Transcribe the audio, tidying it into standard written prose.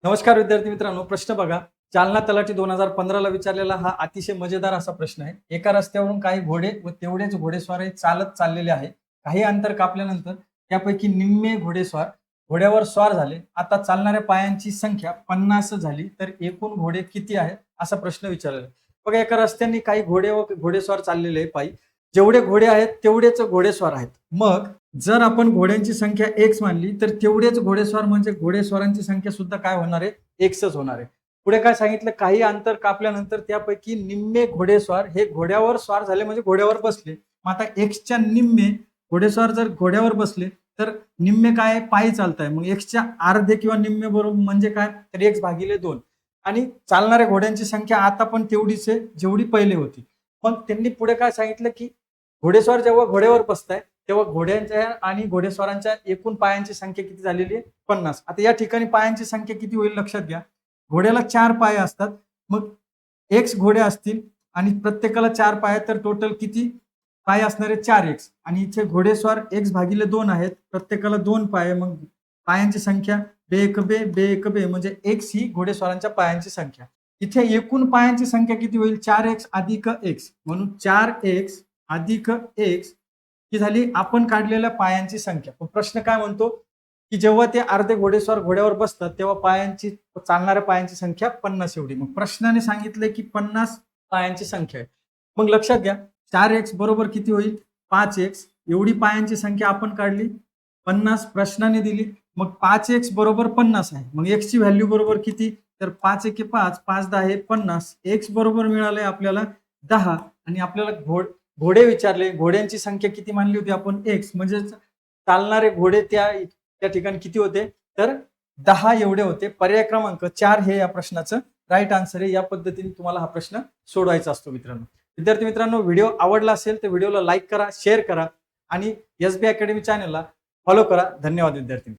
नमस्कार विद्यार्थी मित्रांनो, प्रश्न बघा. जालना तलाठी 2015 ला विचारलेला हा अतिशय मजेदार असा प्रश्न आहे. एका रस्त्यावरून काही घोडे व तेवढेच घोडेस्वार चालत चाललेले आहे. काही अंतर कापल्यानंतर त्यापैकी निम्मे घोडेस्वार घोड्यावर स्वार झाले. आता चालणाऱ्या पायांची संख्या 50 झाली तर एकूण घोडे किती आहेत असा प्रश्न विचारलेला आहे. बघा, एका रस्त्याने काही घोडे व घोडेस्वार चाललेले आहे पायी. जेवढे घोडे आहेत तेवढेच घोडेस्वार आहेत. मग जर आपण घोड्यांची संख्या एक्स मानली तर तेवढेच घोडेस्वार म्हणजे घोडेस्वारांची संख्या सुद्धा काय होणार आहे? एक्सच होणार आहे. पुढे काय सांगितलं? काही अंतर कापल्यानंतर त्यापैकी निम्मे घोडेस्वार हे घोड्यावर स्वार झाले म्हणजे घोड्यावर बसले. मग आता एक्सच्या निम्मे घोडेस्वार जर घोड्यावर बसले तर निम्मे काय पायी चालताय. मग एक्सच्या अर्धे किंवा निम्मे बरोबर म्हणजे काय? तर एक्स भागिले 2. आणि चालणाऱ्या घोड्यांची संख्या आता पण तेवढीच आहे जेवढी पहिले होती. मग त्यांनी पुढे काय सांगितलं की घोडेस्वार जेव्हा घोड्यावर बसताय तेव्हा घोड्यांच्या आणि घोडेस्वारांच्या एकूण पायांची संख्या किती झालेली आहे? 50. आता या ठिकाणी पायांची संख्या किती होईल लक्षात घ्या. घोड्याला 4 पाय असतात. मग एक्स घोडे असतील आणि प्रत्येकाला 4 पाय, तर टोटल किती पाय असणार आहे? 4x. आणि इथे घोडेस्वार एक्स भागिले 2 आहेत, प्रत्येकाला 2 पाय. मग पायांची संख्या बे म्हणजे एक्स ही घोडेस्वारांच्या पायांची संख्या. इथे एकूण पायांची संख्या किती होईल? 4x अधिक x. म्हणून 4x अधिक x ही झाली आपण काढलेल्या पायांची संख्या. पण प्रश्न काय म्हणतो की जेव्हा ते अर्धे घोडेस्वार घोड्यावर बसतात तेव्हा चालणाऱ्या पायांची संख्या 50 एवढी. मग प्रश्नाने सांगितलंय की 50 पायांची संख्या आहे. मग लक्षात घ्या, 4x बरोबर किती होईल? 5x. एवढी पायांची संख्या आपण काढली, 50 प्रश्नाने दिली. मग 5x बरोबर 50 आहे. मग x ची व्हॅल्यू बरोबर किती? तर 5 एके 5, 5 10 हे 50. x बरोबर मिळालंय आपल्याला 10. आणि आपल्याला घोडे विचारले. घोड्यांची संख्या किती मानली होती आपण? एक्स. म्हणजे चालणारे घोडे त्या ठिकाणी किती होते? तर 10 एवढे होते. पर्याय क्रमांक 4 हे या प्रश्नाचं राईट आन्सर आहे. या पद्धतीने तुम्हाला हा प्रश्न सोडवायचा असतो मित्रांनो. विद्यार्थी मित्रांनो, व्हिडिओ आवडला असेल तर व्हिडिओला लाईक करा, शेअर करा आणि SB अकॅडमी चॅनलला फॉलो करा. धन्यवाद विद्यार्थी.